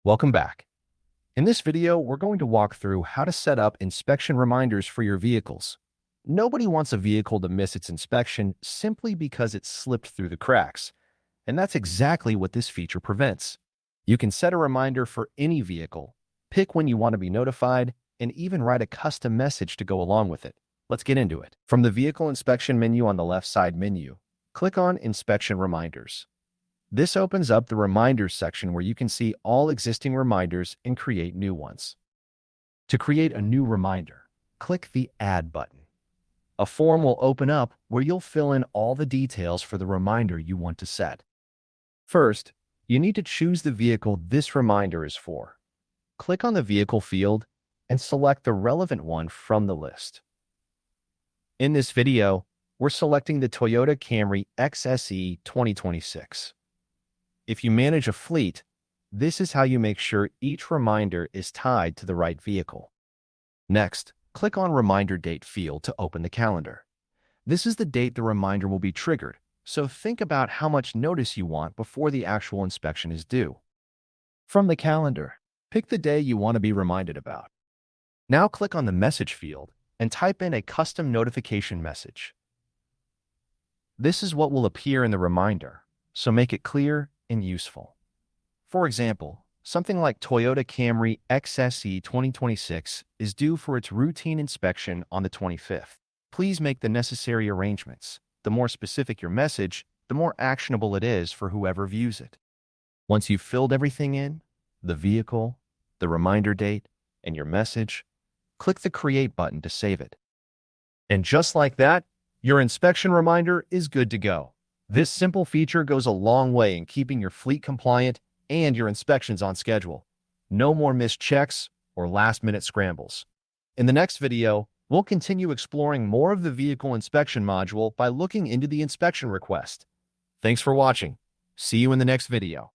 Welcome back. In this video, we're going to walk through how to set up inspection reminders for your vehicles. Nobody wants a vehicle to miss its inspection simply because it slipped through the cracks, and that's exactly what this feature prevents. You can set a reminder for any vehicle, pick when you want to be notified, and even write a custom message to go along with it. Let's get into it. From the Vehicle Inspection menu on the left side menu, click on Inspection Reminders. This opens up the Reminders section where you can see all existing reminders and create new ones. To create a new reminder, click the Add button. A form will open up where you'll fill in all the details for the reminder you want to set. First, you need to choose the vehicle this reminder is for. Click on the Vehicle field and select the relevant one from the list. In this video, we're selecting the Toyota Camry XSE 2026. If you manage a fleet, this is how you make sure each reminder is tied to the right vehicle. Next, click on Reminder Date field to open the calendar. This is the date the reminder will be triggered, so think about how much notice you want before the actual inspection is due. From the calendar, pick the day you want to be reminded about. Now click on the Message field and type in a custom notification message. This is what will appear in the reminder, so make it clear and useful. For example, something like Toyota Camry XSE 2026 is due for its routine inspection on the 25th. Please make the necessary arrangements. The more specific your message, the more actionable it is for whoever views it. Once you've filled everything in, the vehicle, the reminder date, and your message, click the Create button to save it. And just like that, your inspection reminder is good to go. This simple feature goes a long way in keeping your fleet compliant and your inspections on schedule. No more missed checks or last-minute scrambles. In the next video, we'll continue exploring more of the vehicle inspection module by looking into the inspection request. Thanks for watching. See you in the next video.